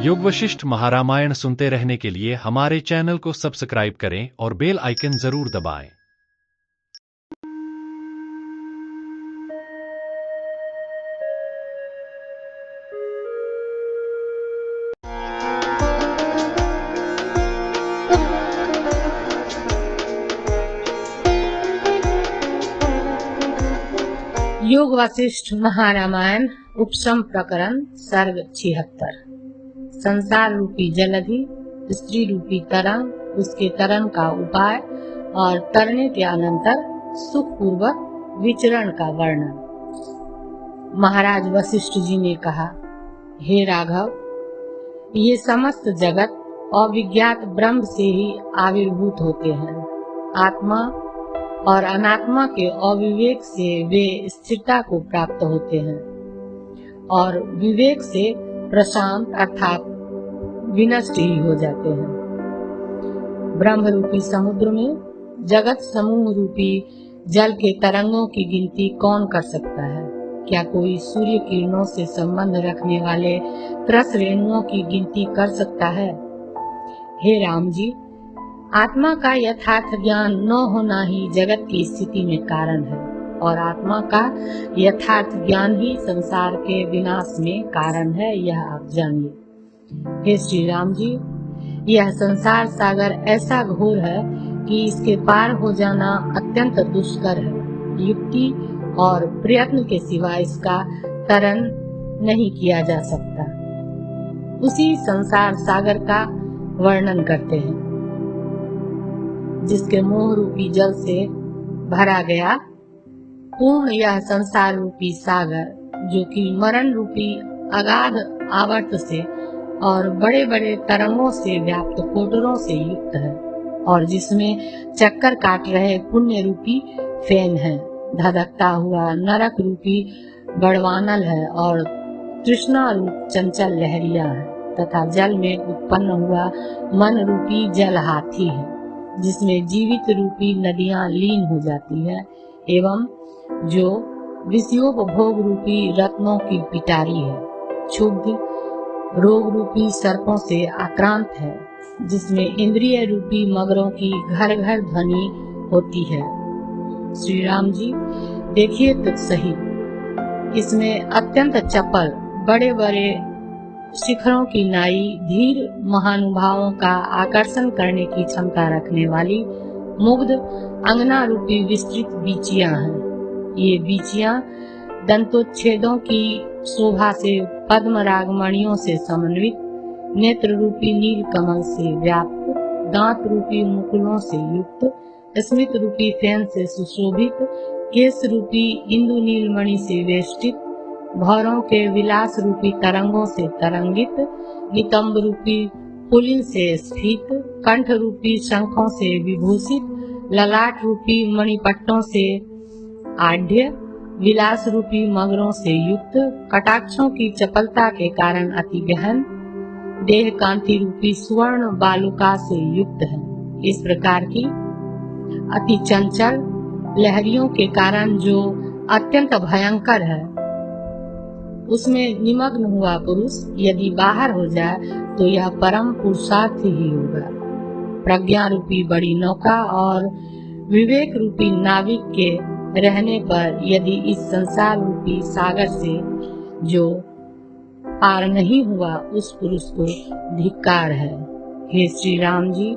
योग वशिष्ठ महारामायण सुनते रहने के लिए हमारे चैनल को सब्सक्राइब करें और बेल आइकन जरूर दबाएं। योग वशिष्ठ महारामायण उपशम प्रकरण सर्ग 76। संसार रूपी जलधि, स्त्री रूपी तरंग, उसके तरन का उपाय और तरने के अनंतर सुख पूर्वक विचरण का वर्णन। महाराज वशिष्ठ जी ने कहा, हे राघव, ये समस्त जगत अविज्ञात ब्रह्म से ही आविर्भूत होते हैं। आत्मा और अनात्मा के अविवेक से वे स्थिरता को प्राप्त होते हैं और विवेक से प्रशांत अर्थात विनष्ट ही हो जाते हैं। ब्रह्म रूपी समुद्र में जगत समूह रूपी जल के तरंगों की गिनती कौन कर सकता है? क्या कोई सूर्य किरणों से संबंध रखने वाले त्रस रेणुओं की गिनती कर सकता है? हे राम जी, आत्मा का यथार्थ ज्ञान न होना ही जगत की स्थिति में कारण है और आत्मा का यथार्थ ज्ञान ही संसार के विनाश में कारण है, यह आप जानिए। हे श्री राम जी, यह संसार सागर ऐसा घोर है कि इसके पार हो जाना अत्यंत दुष्कर है। युक्ति और प्रयत्न के सिवा इसका तरन नहीं किया जा सकता। उसी संसार सागर का वर्णन करते हैं जिसके मोह रूपी जल से भरा गया पूर्ण यह संसार रूपी सागर, जो कि मरण रूपी अगाध आवर्त से और बड़े बड़े तरंगों से व्याप्त कोटरों से युक्त है और जिसमें चक्कर काट रहे पुण्य रूपी फेन है, धधकता हुआ नरक रूपी बड़वानल है और तृष्णा रूप चंचल लहरिया है तथा जल में उत्पन्न हुआ मन रूपी जल हाथी है, जिसमें जीवित रूपी नदियां लीन हो जाती है एवं जो विषयोपभोग रूपी रत्नों की पिटारी है, क्षुब्ध रोग रूपी सर्पों से आक्रांत है, जिसमें इंद्रिय रूपी मगरों की घर घर ध्वनि होती है। श्री राम जी, देखिए तो सही, इसमें अत्यंत चपल बड़े बड़े शिखरों की नाई धीर महानुभावों का आकर्षण करने की क्षमता रखने वाली मुग्ध अंगना रूपी विस्तृत बीचियां हैं। ये बीचियां दंतोच्छेदों की शोभा से पद्म रागमणियों से समन्वित, नेत्र रूपी नील कमल से व्याप्त, दांत रूपी मुकुलों से युक्त, स्मित रूपी फेन से सुशोभित, केश रूपी इंदु नीलमणि से वेष्टित, भौरों के विलास रूपी तरंगों से तरंगित, नितंब रूपी पुलिन से स्फीत, कंठ रूपी शंखों से विभूषित, ललाट रूपी मणिपट्टों से आढ़्य, विलास रूपी मगरों से युक्त, कटाक्षों की चपलता के कारण अति गहन, देह कांति रूपी स्वर्ण बालुका से युक्त है। इस प्रकार की अति चंचल लहरियों के कारण जो अत्यंत भयंकर है, उसमें निमग्न हुआ पुरुष यदि बाहर हो जाए तो यह परम पुरुषार्थ ही होगा। प्रज्ञा रूपी बड़ी नौका और विवेक रूपी नाविक के रहने पर यदि इस संसार रूपी सागर से जो पार नहीं हुआ, उस पुरुष को धिक्कार है। हे श्री राम जी,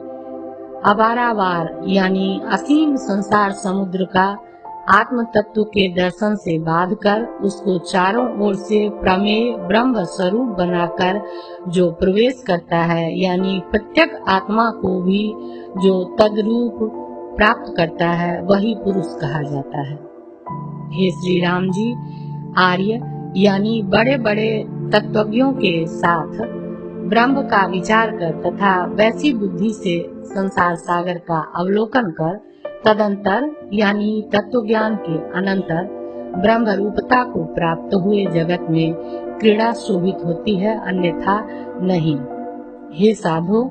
अपारावार यानी असीम संसार समुद्र का आत्म तत्व के दर्शन से बांधकर उसको चारों ओर से प्रमेय ब्रह्म स्वरूप बनाकर जो प्रवेश करता है, यानी प्रत्येक आत्मा को भी जो तद्रूप प्राप्त करता है, वही पुरुष कहा जाता है। हे श्री राम जी, आर्य यानी बड़े बड़े तत्वज्ञों के साथ ब्रह्म का विचार कर तथा वैसी बुद्धि से संसार सागर का अवलोकन कर तदंतर यानी तत्व ज्ञान के अनंतर ब्रह्म रूपता को प्राप्त हुए जगत में क्रीड़ा शोभित होती है, अन्यथा नहीं। हे साधो,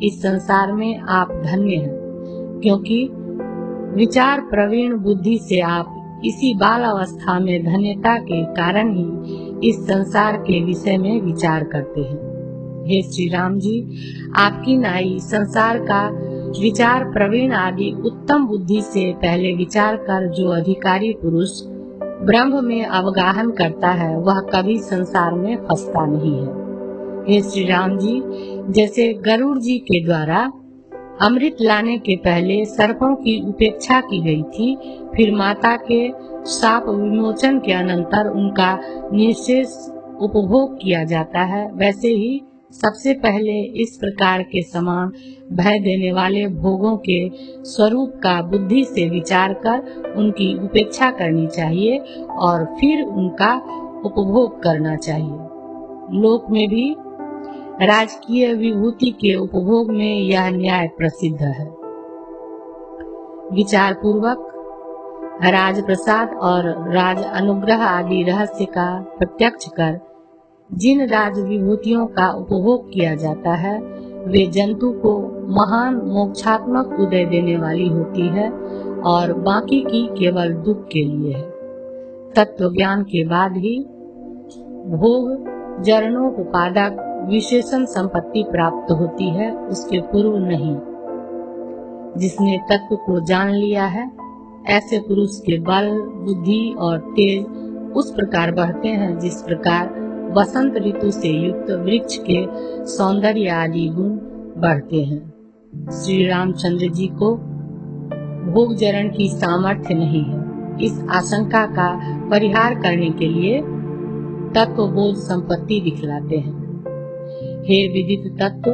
इस संसार में आप धन्य हैं, क्योंकि विचार प्रवीण बुद्धि से आप इसी बाल अवस्था में धन्यता के कारण ही इस संसार के विषय में विचार करते हैं। हे श्री राम जी, आपकी नाई संसार का विचार प्रवीण आदि उत्तम बुद्धि से पहले विचार कर जो अधिकारी पुरुष ब्रह्म में अवगाहन करता है वह कभी संसार में फंसता नहीं है। हे श्री राम जी, जैसे गरुड़ जी के द्वारा अमृत लाने के पहले सर्पों की उपेक्षा की गई थी, फिर माता के शाप विमोचन के अनंतर उनका निशेष उपभोग किया जाता है, वैसे ही सबसे पहले इस प्रकार के समान भय देने वाले भोगों के स्वरूप का बुद्धि से विचार कर उनकी उपेक्षा करनी चाहिए और फिर उनका उपभोग करना चाहिए। लोक में भी राजकीय विभूति के उपभोग में यह न्याय प्रसिद्ध है। विचार पूर्वक राज प्रसाद और राज अनुग्रह आदि रहस्य का प्रत्यक्ष कर जिन राज विभूतियों का उपभोग किया जाता है वे जंतु को महान मोक्षात्मक उदय देने वाली होती है और बाकी की केवल दुख के लिए है। तत्व ज्ञान के बाद ही भोग जरणोपादक विशेषण संपत्ति प्राप्त होती है, उसके पूर्व नहीं। जिसने तत्व को जान लिया है ऐसे पुरुष के बल, बुद्धि और तेज उस प्रकार बढ़ते हैं जिस प्रकार वसंत ऋतु से युक्त वृक्ष के सौंदर्य आदि गुण बढ़ते हैं। श्री रामचंद्र जी को भोग जरण की सामर्थ्य नहीं है। इस आशंका का परिहार करने के लिए तत्वबोध संपत्ति दिखलाते हैं। हे विदित तत्व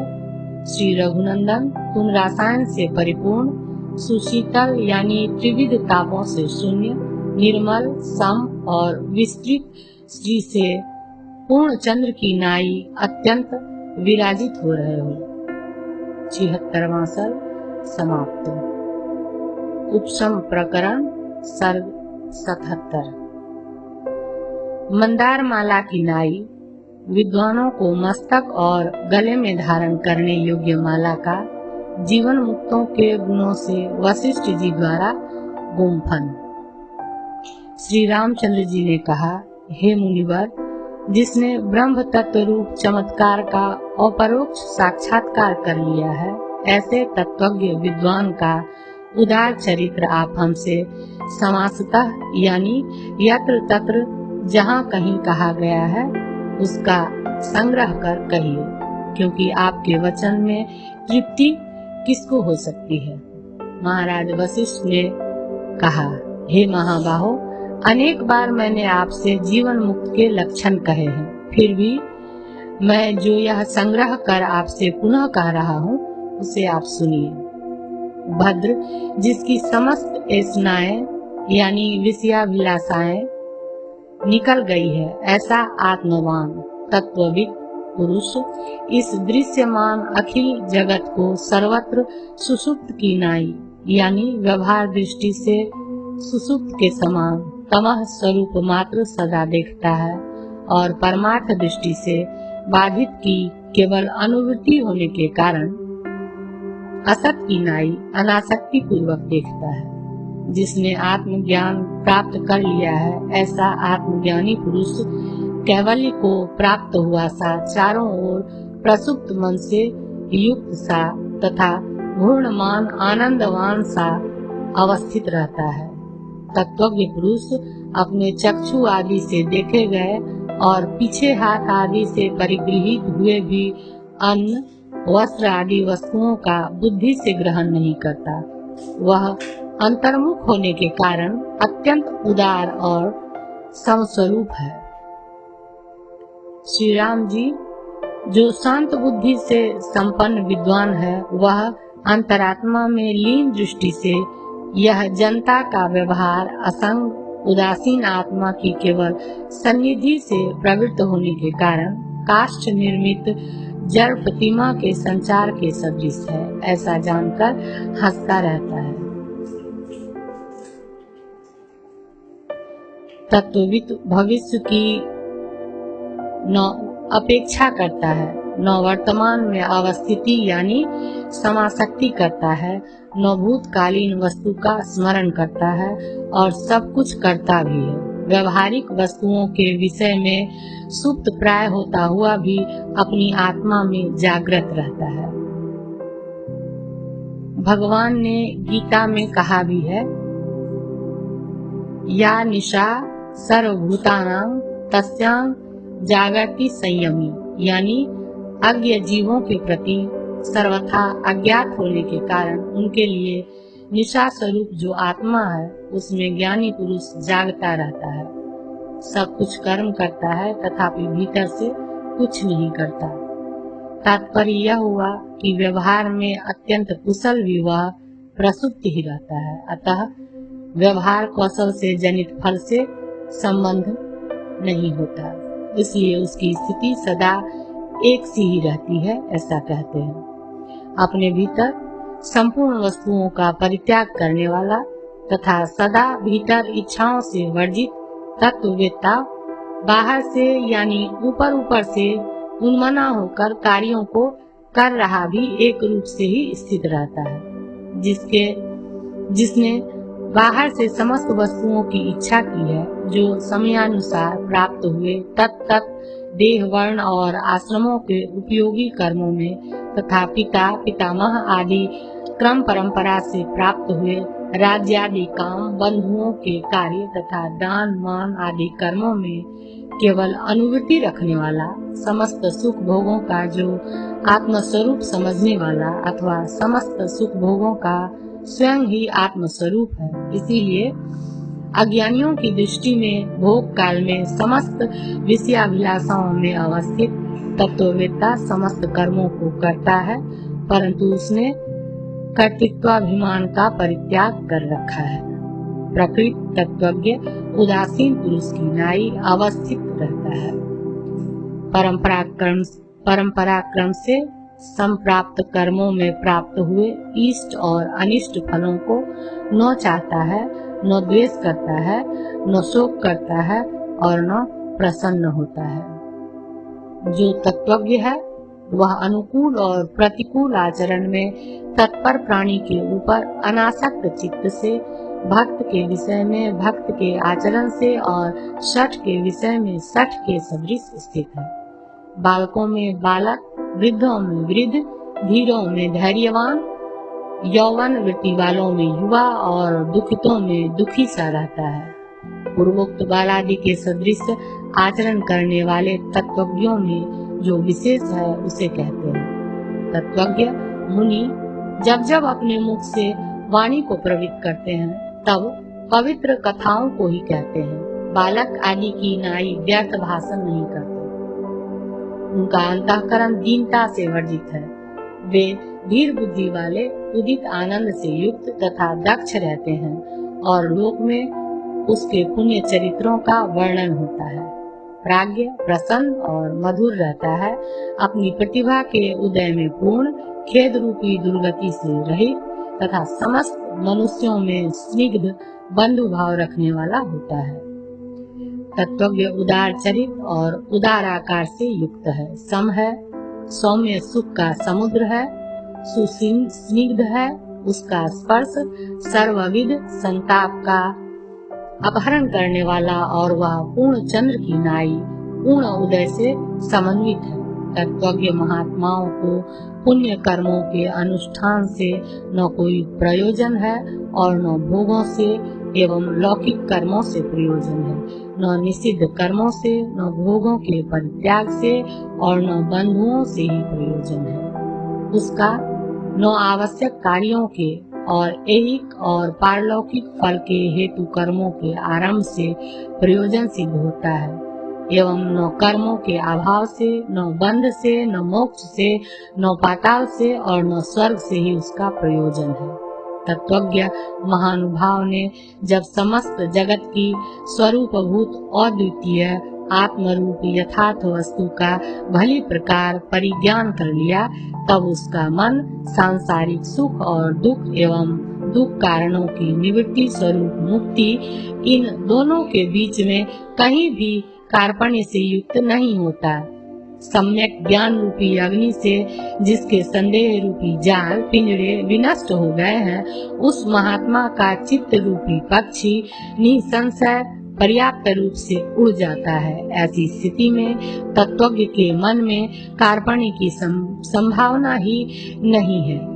श्री रघुनंदन, तुम रसायन से परिपूर्ण, सुशीतल यानी त्रिविध तापों से शून्य, निर्मल, सम और विस्तृत श्री से पूर्ण चंद्र की नाई अत्यंत विराजित हो रहे हो। 76वां सर्ग समाप्त। उपशम प्रकरण सर्ग 77। मंदार माला की नाई विद्वानों को मस्तक और गले में धारण करने योग्य माला का जीवन मुक्तों के गुणों से वशिष्ठ जी द्वारा गुम्फन। श्री रामचंद्र जी ने कहा, हे मुनिवर, जिसने ब्रह्म तत्व रूप चमत्कार का अपरोक्ष साक्षात्कार कर लिया है, ऐसे तत्वज्ञ विद्वान का उदार चरित्र आप हमसे समासतः यानी यत्र तत्र जहाँ कहीं कहा गया है उसका संग्रह कर कहिए, क्योंकि आपके वचन में तृप्ति किसको हो सकती है। महाराज वशिष्ठ ने कहा, हे महाबाहो, अनेक बार मैंने आपसे जीवन मुक्त के लक्षण कहे हैं, फिर भी मैं जो यह संग्रह कर आपसे पुनः कह रहा हूँ उसे आप सुनिए। भद्र, जिसकी समस्त ऐसनाएं यानी विषयाभिलाषाएं निकल गई है, ऐसा आत्मवान तत्वविद पुरुष इस दृश्यमान अखिल जगत को सर्वत्र सुषुप्त की नाई यानी व्यवहार दृष्टि से सुषुप्त के समान तमः स्वरूप मात्र सदा देखता है और परमार्थ दृष्टि से बाधित की केवल अनुवृत्ति होने के कारण असत की नाई अनासक्ति पूर्वक देखता है। जिसने आत्मज्ञान प्राप्त कर लिया है, ऐसा आत्मज्ञानी पुरुष कैवल्य को प्राप्त हुआ सा चारों ओर प्रसुप्त मन से युक्त सा तथा पूर्णमान आनंदवान सा अवस्थित रहता है। तत्वज्ञ पुरुष अपने चक्षु आदि से देखे गए और पीछे हाथ आदि से परिगृहित हुए भी अन्न, वस्त्र आदि वस्तुओं का बुद्धि से ग्रहण नहीं करता। वह अंतर्मुख होने के कारण अत्यंत उदार और समस्वरूप है। श्री राम जी, जो शांत बुद्धि से संपन्न विद्वान है, वह अंतरात्मा में लीन दृष्टि से यह जनता का व्यवहार असंग उदासीन आत्मा की केवल सन्निधि से प्रवृत्त होने के कारण काष्ठ निर्मित जड़ प्रतिमा के संचार के सदृश है, ऐसा जानकर हंसता रहता है। तत्वविद भविष्य की न अपेक्षा करता है, न वर्तमान में अवस्थिति यानी समासक्ति करता है, न भूतकालीन वस्तु का स्मरण करता है और सब कुछ करता भी है। व्यवहारिक वस्तुओं के विषय में सुप्त प्राय होता हुआ भी अपनी आत्मा में जागृत रहता है। भगवान ने गीता में कहा भी है, या निशा सर्वभूतानां तस्यां जागर्ति संयमी, यानी अज्ञ जीवों के प्रति सर्वथा अज्ञात होने के कारण उनके लिए निशा स्वरूप जो आत्मा है उसमें ज्ञानी पुरुष जागता रहता है। सब कुछ कर्म करता है तथापि भीतर से कुछ नहीं करता। तात्पर्य यह हुआ कि व्यवहार में अत्यंत कुशल भी वह प्रसुप्त ही रहता है, अतः व्यवहार कौशल से जनित फल से संबंध नहीं होता, इसलिए उसकी स्थिति सदा एक सी ही रहती है, ऐसा कहते हैं। अपने भीतर संपूर्ण वस्तुओं का परित्याग करने वाला तथा सदा भीतर इच्छाओं से वर्जित तत्ववेत्ता बाहर से यानी ऊपर ऊपर से उन्मना होकर कार्यों को कर रहा भी एक रूप से ही स्थित रहता है। जिसने बाहर से समस्त वस्तुओं की इच्छा की है, जो समयानुसार प्राप्त हुए तत्त देह वर्ण और आश्रमों के उपयोगी कर्मों में तथा पिता पितामह आदि क्रम परंपरा से प्राप्त हुए राज्यादि काम बंधुओं के कार्य तथा दान मान आदि कर्मों में केवल अनुवृत्ति रखने वाला, समस्त सुख भोगों का जो आत्मस्वरूप समझने वाला अथवा समस्त सुख भोगों का स्वयं ही आत्मस्वरूप है। इसीलिए अज्ञानियों की दृष्टि में भोग काल में समस्त विषयाभिलाषाओं में अवस्थित तत्ववेत्ता समस्त कर्मों को करता है, परंतु उसने कर्तृत्वाभिमान का परित्याग कर रखा है। प्रकृत तत्वज्ञ उदासीन पुरुष की नाई अवस्थित रहता है। परंपरा क्रम से संप्राप्त कर्मों में प्राप्त हुए इष्ट और अनिष्ट फलों को न चाहता है, न द्वेष करता है, न शोक करता है और न प्रसन्न होता है। जो तत्वज्ञ है वह अनुकूल और प्रतिकूल आचरण में तत्पर प्राणी के ऊपर अनासक्त चित्त से, भक्त के विषय में भक्त के आचरण से और शठ के विषय में शठ के सदृश स्थित है। बालकों में बालक, वृद्धों में वृद्ध, धीरों में धैर्यवान, यौवन वृत्ति वालों में युवा और दुखितों में दुखी सा रहता है। पूर्वोक्त बालादि के सदृश आचरण करने वाले तत्वज्ञों में जो विशेष है उसे कहते हैं। तत्वज्ञ मुनि जब जब अपने मुख से वाणी को प्रवृत्त करते हैं तब पवित्र कथाओं को ही कहते हैं। बालक आदि की नाई व्यर्थ भाषण नहीं करते। उनका अंतःकरण दीनता से वर्जित है। वे धीर बुद्धि वाले, उदित आनंद से युक्त तथा दक्ष रहते हैं और लोक में उसके पुण्य चरित्रों का वर्णन होता है। प्राज्ञ प्रसन्न और मधुर रहता है। अपनी प्रतिभा के उदय में पूर्ण, खेद रूपी दुर्गति से रहित तथा समस्त मनुष्यों में स्निग्ध बंधु भाव रखने वाला होता है। तत्वज्ञ उदार चरित और उदार आकार से युक्त है, सम है, सौम्य सुख का समुद्र है, सुस्निग्ध है, उसका स्पर्श सर्वविध संताप का अपहरण करने वाला और वह पूर्ण चंद्र की नाई पूर्ण उदय से समन्वित है। तत्वज्ञ महात्माओं को पुण्य कर्मों के अनुष्ठान से न कोई प्रयोजन है और न भोगों से एवं लौकिक कर्मों से प्रयोजन है, न निषिद्ध कर्मों से, न भोगों के परित्याग से और न बंधुओं से ही प्रयोजन है। उसका न आवश्यक कार्यों के और ऐहिक और पारलौकिक फल के हेतु कर्मों के आरंभ से प्रयोजन सिद्ध होता है एवं न कर्मों के अभाव से, न बंध से, न मोक्ष से, न पाताल से और न स्वर्ग से ही उसका प्रयोजन है। तत्वज्ञ महानुभाव ने जब समस्त जगत की स्वरूपभूत अद्वितीय आत्मरूप यथार्थ वस्तु का भली प्रकार परिज्ञान कर लिया, तब उसका मन सांसारिक सुख और दुख एवं दुख कारणों की निवृत्ति स्वरूप मुक्ति, इन दोनों के बीच में कहीं भी कार्पण्य से युक्त नहीं होता। सम्यक ज्ञान रूपी अग्नि से जिसके संदेह रूपी जाल पिंजरे विनष्ट हो गए हैं, उस महात्मा का चित्त रूपी पक्षी निसंशय पर्याप्त रूप से उड़ जाता है। ऐसी स्थिति में तत्वज्ञ के मन में कार्पण्य की संभावना ही नहीं है।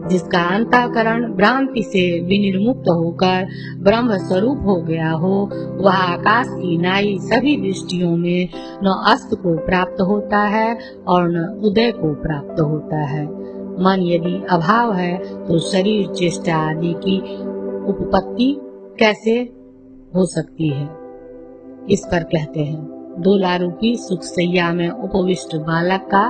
जिसका अंतःकरण भ्रांति से विनिर्मुक्त होकर ब्रह्म स्वरूप हो गया हो, वह आकाश की नाई सभी दृष्टियों में न अस्त को प्राप्त होता है और न उदय को प्राप्त होता है। मन यदि अभाव है तो शरीर, चेष्टा आदि की उपपत्ति कैसे हो सकती है? इस पर कहते हैं, दोला रूपी सुख सैया में उपविष्ट बालक का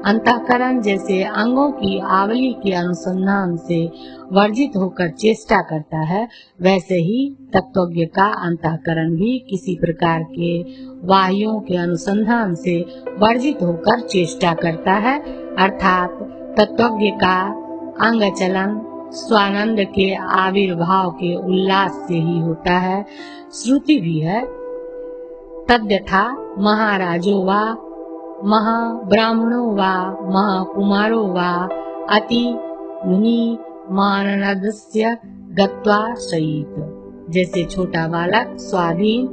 अंतःकरण जैसे अंगों की आवली के अनुसंधान से वर्जित होकर चेष्टा करता है, वैसे ही तत्वज्ञ का अंतःकरण भी किसी प्रकार के वायुओं के अनुसंधान से वर्जित होकर चेष्टा करता है। अर्थात तत्वज्ञ का अंग चलन स्वानंद के आविर्भाव के उल्लास से ही होता है। श्रुति भी है, तद्यथा महाराजो वा महाब्राह्मणो वा महाकुमारो वा अति मुनि माननदस्य गत्वा शयीत। जैसे छोटा बालक स्वाधीन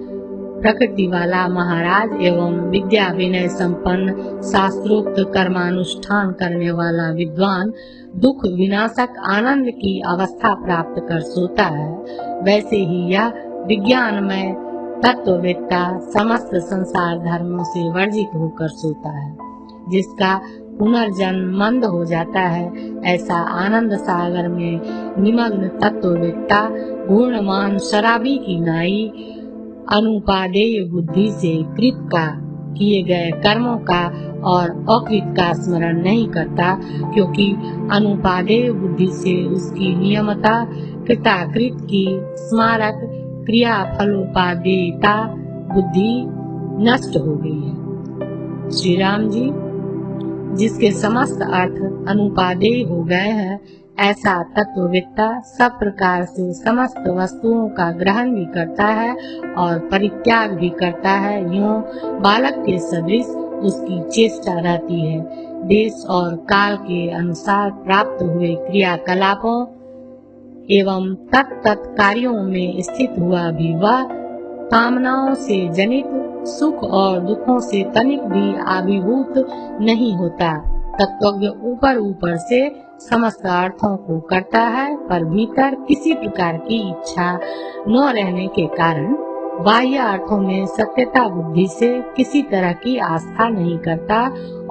प्रकृति वाला महाराज एवं विद्या विनय संपन्न शास्त्रोक्त कर्मानुष्ठान करने वाला विद्वान दुख विनाशक आनंद की अवस्था प्राप्त कर सोता है, वैसे ही यह विज्ञानमय तत्ववेत्ता समस्त संसार धर्मों से वर्जित होकर सोता है। जिसका पुनर्जन्म मंद हो जाता है, ऐसा आनंद सागर में निमग्न तत्ववेत्ता गुणमान शराबी की नाई अनुपादेय बुद्धि से कृत का किए गए कर्मों का और अकृत का स्मरण नहीं करता, क्योंकि अनुपादेय बुद्धि से उसकी नियमता कृताकृत की स्मारक क्रिया फलोपादेयता बुद्धि नष्ट हो गई है। श्री राम जी, जिसके समस्त अर्थ अनुपादेय हो गए हैं, ऐसा तत्ववेत्ता सब प्रकार से समस्त वस्तुओं का ग्रहण भी करता है और परित्याग भी करता है। यूं बालक के सदृश उसकी चेष्टा रहती है। देश और काल के अनुसार प्राप्त हुए क्रियाकलापों एवं तत्त कार्यों में स्थित हुआ भी वह कामनाओं से जनित सुख और दुखों से तनिक भी आविर्भूत नहीं होता। तत्वज्ञ ऊपर ऊपर से समस्त अर्थों को करता है, पर भीतर किसी प्रकार की इच्छा न रहने के कारण बाह्य अर्थों में सत्यता बुद्धि से किसी तरह की आस्था नहीं करता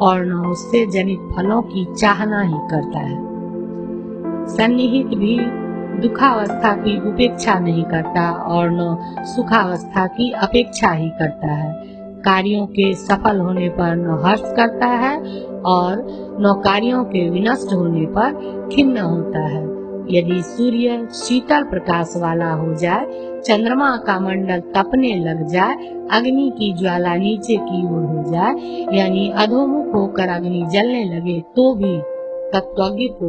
और न उससे जनित फलों की चाहना ही करता है। सन्निहित भी दुखावस्था की उपेक्षा नहीं करता और न सुखावस्था की अपेक्षा ही करता है। कार्यों के सफल होने पर न हर्ष करता है और न कार्यों के विनष्ट होने पर खिन्न होता है। यदि सूर्य शीतल प्रकाश वाला हो जाए, चंद्रमा का मंडल तपने लग जाए, अग्नि की ज्वाला नीचे की ओर हो जाए, यानी अधोमुख होकर अग्नि जलने लगे, तो भी तत्वज्ञ को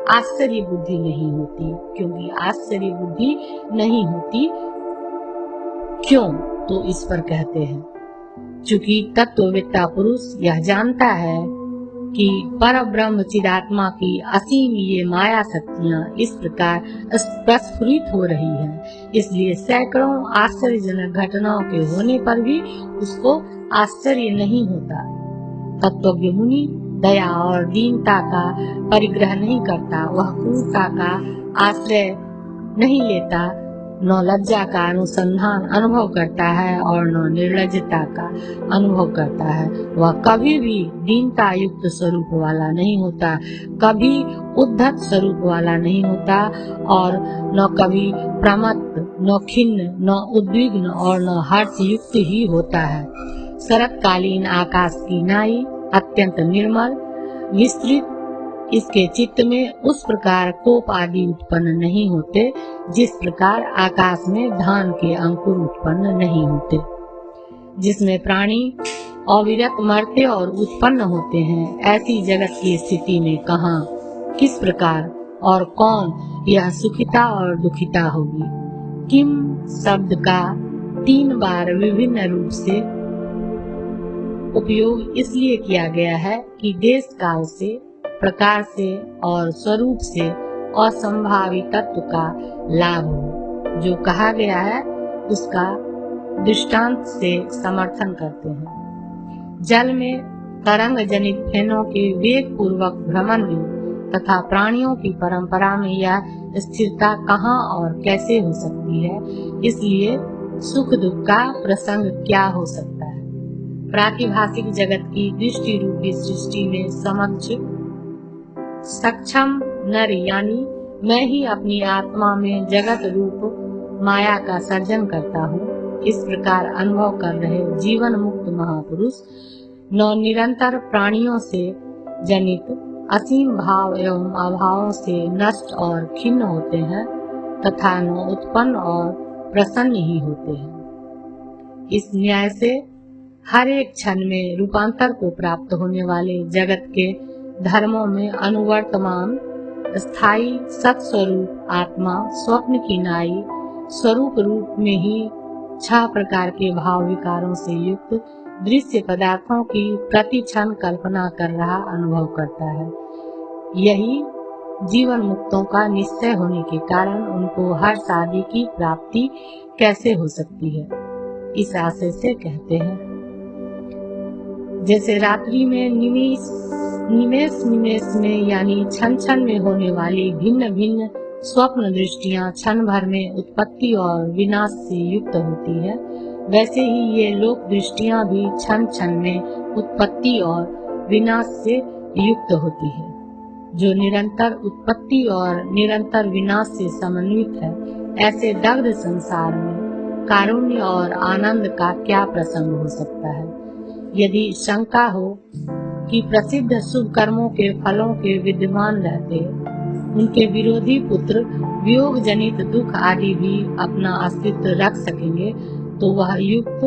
आश्चर्य बुद्धि नहीं होती। क्योंकि आश्चर्य बुद्धि नहीं होती क्यों? तो इस पर कहते हैं, चूंकि तत्ववेत्ता पुरुष यह जानता है कि पर ब्रह्म चिदात्मा की असीम ये माया शक्तियाँ इस प्रकार प्रस्फुरित हो रही हैं, इसलिए सैकड़ों आश्चर्यजनक घटनाओं के होने पर भी उसको आश्चर्य नहीं होता। तत्वज्ञ मुनि दया और दीनता का परिग्रह नहीं करता, वह क्रूरता का आश्रय नहीं लेता, न लज्जा का अनुसंधान अनुभव करता है और न निर्लज्जता का अनुभव करता है। वह कभी भी दीनता युक्त स्वरूप वाला नहीं होता, कभी उद्धत स्वरूप वाला नहीं होता और न कभी प्रमत्त, न खिन्न, न उद्विग्न और न हर्ष युक्त ही होता है। शरतकालीन आकाश की नाई अत्यंत निर्मल विस्तृत, इसके चित्त में उस प्रकार कोप आदि उत्पन्न नहीं होते जिस प्रकार आकाश में धान के अंकुर उत्पन्न नहीं होते। जिसमें प्राणी अविरत मरते और उत्पन्न होते हैं, ऐसी जगत की स्थिति में कहाँ, किस प्रकार और कौन यह सुखिता और दुखिता होगी? किम शब्द का 3 बार विभिन्न रूप से उपयोग इसलिए किया गया है कि देश काल से, प्रकार से और स्वरूप से असंभावी तत्व का लाभ हो। जो कहा गया है उसका दृष्टांत से समर्थन करते हैं। जल में तरंग जनित फेनों के वेग पूर्वक भ्रमण में तथा प्राणियों की परंपरा में यह स्थिरता कहाँ और कैसे हो सकती है, इसलिए सुख दुख का प्रसंग क्या हो सकता है। प्रातिभाषिक जगत की दृष्टि रूपी सृष्टि में समक्ष सक्षम नर यानी मैं ही अपनी आत्मा में जगत रूप माया का सर्जन करता हूँ, इस प्रकार अनुभव कर रहे जीवन मुक्त महापुरुष न निरंतर प्राणियों से जनित असीम भाव एवं अभावों से नष्ट और खिन्न होते हैं तथा न उत्पन्न और प्रसन्न ही होते हैं। इस न्याय से हर एक क्षण में रूपांतर को प्राप्त होने वाले जगत के धर्मों में अनुवर्तमान स्थायी सत्स्वरूप आत्मा स्वप्न की नाई स्वरूप रूप में ही 6 प्रकार के भाव विकारों से युक्त दृश्य पदार्थों की प्रति क्षण कल्पना कर रहा अनुभव करता है। यही जीवन मुक्तों का निश्चय होने के कारण उनको हर्ष आदि की प्राप्ति कैसे हो सकती है, इस आशय से कहते हैं। जैसे रात्रि में निमेष में यानी क्षण क्षण में होने वाली भिन्न भिन्न स्वप्न दृष्टियां क्षण भर में उत्पत्ति और विनाश से युक्त होती है, वैसे ही ये लोक दृष्टियां भी क्षण क्षण में उत्पत्ति और विनाश से युक्त होती है। जो निरंतर उत्पत्ति और निरंतर विनाश से समन्वित है, ऐसे दग्ध संसार में कारुण्य और आनंद का क्या प्रसंग हो सकता है। यदि शंका हो कि प्रसिद्ध शुभ कर्मों के फलों के विद्यमान रहते उनके विरोधी पुत्र वियोग जनित दुख आदि भी अपना अस्तित्व रख सकेंगे, तो वह युक्त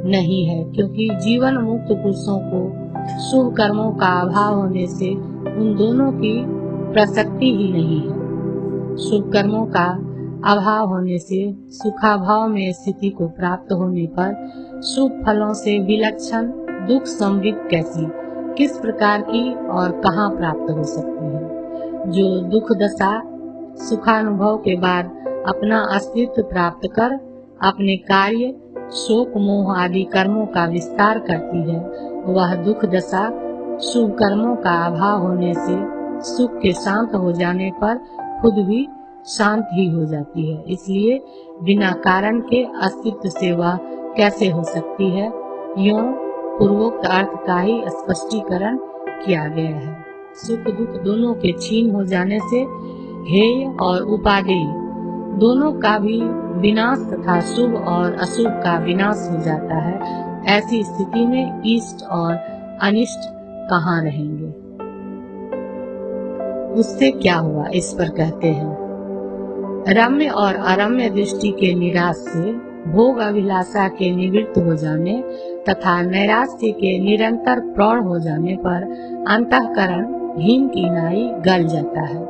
नहीं है, क्योंकि जीवन मुक्त पुरुषों को शुभ कर्मों का अभाव होने से उन दोनों की प्रसक्ति ही नहीं है। शुभ कर्मों का अभाव होने से सुखाभाव में स्थिति को प्राप्त होने पर शुभ फलों से विलक्षण दुख समृद्ध कैसी, किस प्रकार की और कहाँ प्राप्त हो सकती है। जो दुख दशा सुखानुभव के बाद अपना अस्तित्व प्राप्त कर अपने कार्य शोक मोह आदि कर्मों का विस्तार करती है, वह दुख दशा शुभ कर्मों का अभाव होने से सुख के शांत हो जाने पर खुद भी शांत ही हो जाती है। इसलिए बिना कारण के अस्तित्व से वह कैसे हो सकती है, यूं पूर्वोक्त अर्थ का ही स्पष्टीकरण किया गया है। सुख दुख दोनों के छीन हो जाने से हेय और उपादेय दोनों का भी विनाश तथा शुभ और अशुभ का विनाश हो जाता है। ऐसी स्थिति में इष्ट और अनिष्ट कहाँ रहेंगे। उससे क्या हुआ, इस पर कहते हैं। रम्य और अरम्य दृष्टि के निराश से भोग अभिलाषा के निवृत्त हो जाने तथा नैराश्य के निरंतर प्रौढ़ हो जाने पर अंतःकरण हिम की नाई गल जाता है।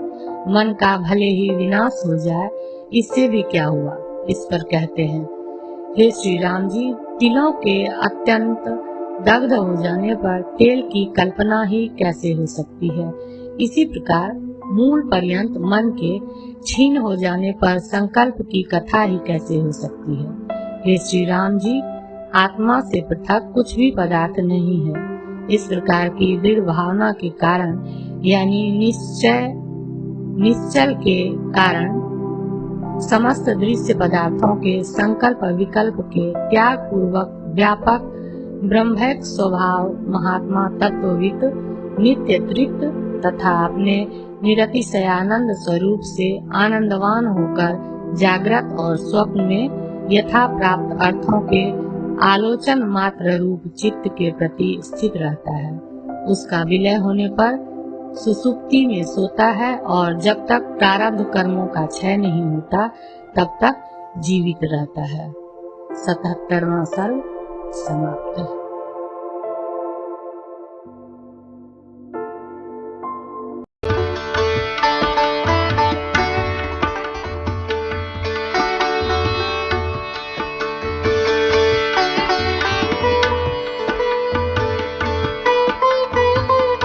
मन का भले ही विनाश हो जाए, इससे भी क्या हुआ, इस पर कहते हैं। हे श्री राम जी, तिलों के अत्यंत दग्ध हो जाने पर तेल की कल्पना ही कैसे हो सकती है। इसी प्रकार मूल पर्यंत मन के छीन हो जाने पर संकल्प की कथा ही कैसे हो सकती है। हे श्री राम जी, आत्मा से पृथक कुछ भी पदार्थ नहीं है। इस प्रकार की दृढ़ भावना के कारण यानी निश्चल के कारण समस्त दृश्य पदार्थों के संकल्प विकल्प के त्याग पूर्वक व्यापक ब्रह्मैक स्वभाव महात्मा तत्वविद नित्य तृप्त तथा अपने निरतिशयानंद स्वरूप से आनंदवान होकर जागृत और स्वप्न में यथा प्राप्त अर्थों के आलोचन मात्र रूप चित्त के प्रति स्थित रहता है। उसका विलय होने पर सुसुप्ति में सोता है और जब तक प्रारब्ध कर्मों का क्षय नहीं होता तब तक जीवित रहता है। 77वां सर्ग समाप्त।